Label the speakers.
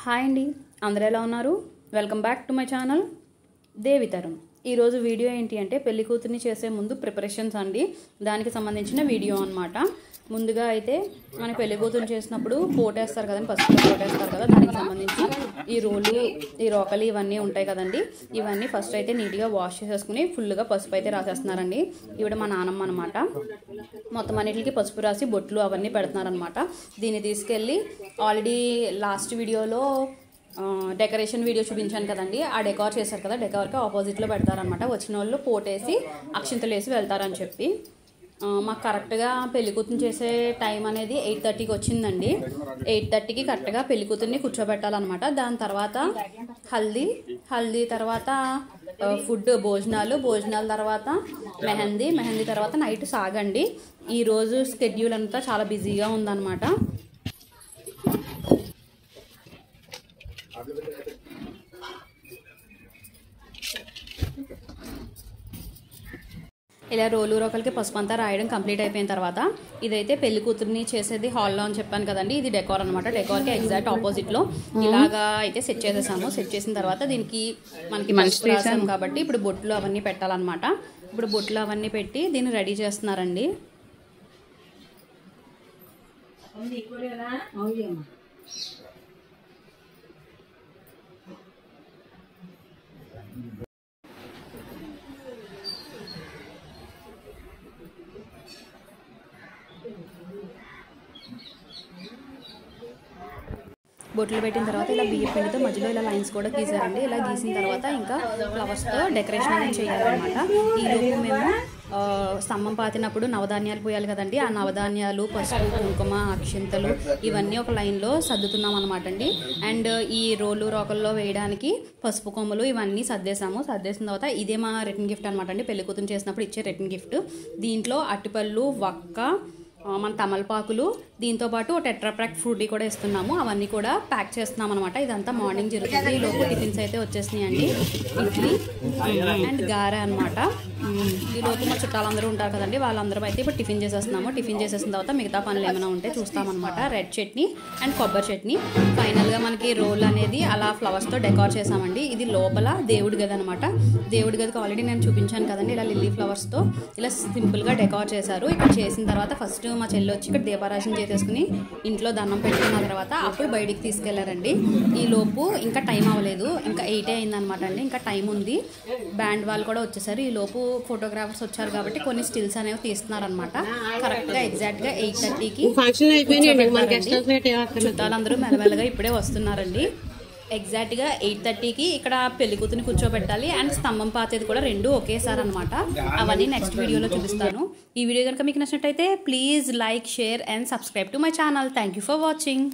Speaker 1: Hi అండి, అందరూ ఎలా ఉన్నారు? Welcome back to my channel Devitaram. ఈరోజు వీడియో ఏంటి అంటే పెళ్లి కూతుర్ని చేసే ముందు ప్రిపరేషన్స్ అండి. దానికి సంబంధించిన వీడియో అనమాట. ముందుగా అయితే మన పెళ్లి కూతురు చేసినప్పుడు పోటేస్తారు కదండి, పసుపు పోటేస్తారు కదా, దానికి సంబంధించి ఈ రోలు, ఈ రోకలి ఇవన్నీ ఉంటాయి కదండి. ఇవన్నీ ఫస్ట్ అయితే నీట్గా వాష్ చేసేసుకుని ఫుల్గా పసుపు అయితే రాసేస్తున్నారండి. ఈవిడ మా నానమ్మ అనమాట. మొత్తం అన్నిటికి పసుపు రాసి బొట్లు అవన్నీ పెడుతున్నారనమాట. దీన్ని తీసుకెళ్ళి ఆల్రెడీ లాస్ట్ వీడియోలో డెకరేషన్ వీడియో చూపించాను కదండి, ఆ డెకార్ చేశారు కదా, డెకార్కి ఆపోజిట్లో పెడతారనమాట. వచ్చిన వాళ్ళు పోటేసి అక్షింతలు వేసి వెళ్తారని చెప్పి మాకు కరెక్ట్గా పెళ్లికూతురుని చేసే టైం అనేది 8:30కి వచ్చిందండి. 8:30కి కరెక్ట్గా పెళ్లికూతురిని కూర్చోబెట్టాలన్నమాట. దాని తర్వాత హల్దీ తర్వాత ఫుడ్ భోజనాల తర్వాత మెహందీ తర్వాత నైట్ సాగండి. ఈరోజు స్కెడ్యూల్ అంతా చాలా బిజీగా ఉందన్నమాట. ఇలా రోలు రోకలకి పసుపు అంతా రాయడం కంప్లీట్ అయిపోయిన తర్వాత ఇదైతే పెళ్లి కూతుర్ని చేసేది హాల్లో అని చెప్పాను కదండి, ఇది డెకార్ అనమాట. డెకార్కి ఎగ్జాక్ట్ ఆపోజిట్లో ఇలాగా అయితే సెట్ చేసేసాము. సెట్ చేసిన తర్వాత దీనికి మనకి పసుపు రాసాం కాబట్టి ఇప్పుడు బొట్లు అవన్నీ పెట్టాలన్నమాట. ఇప్పుడు బొట్లు అవన్నీ పెట్టి దీన్ని రెడీ చేస్తున్నారండి. బొట్లు పెట్టిన తర్వాత ఇలా బియ్యం పిండితో మధ్యలో ఇలా లైన్స్ కూడా గీసారండి. ఇలా గీసిన తర్వాత ఇంకా ఫ్లవర్స్తో డెకరేషన్ అనేది చేయాలన్నమాట. ఈలోపు మేము స్తంభం పాతినప్పుడు నవధాన్యాలు పోయాలి కదండి, ఆ నవధాన్యాలు, పసుపు, కుంకుమ, అక్షింతలు ఇవన్నీ ఒక లైన్లో సర్దుతున్నాం అనమాట అండి. అండ్ ఈ రోలు రోకల్లో వేయడానికి పసుపు కొమ్ములు ఇవన్నీ సర్దేశాము. సర్దేసిన తర్వాత ఇదే మా రిటర్న్ గిఫ్ట్ అనమాట అండి, పెళ్లి కూతురు చేసినప్పుడు ఇచ్చే రిటర్న్ గిఫ్ట్. దీంట్లో అట్టిపళ్ళు, వక్క, మన తమలపాకులు, దీంతోపాటు టెట్రాప్యాక్ ఫ్రూటీ కూడా ఇస్తున్నాము. అవన్నీ కూడా ప్యాక్ చేస్తున్నాం అనమాట. ఇదంతా మార్నింగ్ జరుగుతుంది. ఈ లోపు టిఫిన్స్ అయితే వచ్చేసినాయి అండి. ఇడ్లీ అండ్ గారె అనమాట. ఈ లోపు మా చుట్టాలందరూ ఉంటారు కదండి, వాళ్ళందరం అయితే ఇప్పుడు టిఫిన్ చేసేస్తున్నాము. టిఫిన్ చేసేసిన తర్వాత మిగతా పనులు ఏమైనా ఉంటే చూస్తామన్నమాట. రెడ్ చట్నీ అండ్ కొబ్బరి చట్నీ. ఫైనల్గా మనకి రోల్ అనేది అలా ఫ్లవర్స్తో డెకార్ చేసామండి. ఇది లోపల దేవుడి గది అనమాట. దేవుడి గదికి ఆల్రెడీ నేను చూపించాను కదండి, ఇలా లిల్లీ ఫ్లవర్స్తో ఇలా సింపుల్గా డెకార్ చేశారు. ఇక్కడ చేసిన తర్వాత ఫస్ట్ మా చెల్లి వచ్చి ఇక్కడ దీపారాజన చేసేసుకుని ఇంట్లో దండం పెట్టుకున్న తర్వాత అప్పుడు బయటికి తీసుకెళ్లారండి. ఈ లోపు ఇంకా టైం అవ్వలేదు, ఇంకా 8 అయిందనమాట అండి, ఇంకా టైం ఉంది. బ్యాండ్ వాళ్ళు కూడా వచ్చేసారు. ఈ లోపు ఫోటోగ్రాఫర్స్ వచ్చారు కాబట్టి కొన్ని స్టిల్స్ అనేవి తీస్తున్నారనమాట. కరెక్ట్గా ఎగ్జాక్ట్గా 8:30కి చుట్టాలందరూ మెల్లమెల్లగా ఇప్పుడే వస్తున్నారండి. ఎగ్జాక్ట్గా 8:30కి ఇక్కడ పెళ్లి కూతురిని కూర్చోబెట్టాలి అండ్ స్తంభం పాతేది కూడా రెండు ఒకేసారి అనమాట. అవన్నీ నెక్స్ట్ వీడియోలో చూపిస్తాను. ఈ వీడియో కనుక మీకు నచ్చినట్టయితే please like, share and subscribe to my channel. Thank you for watching.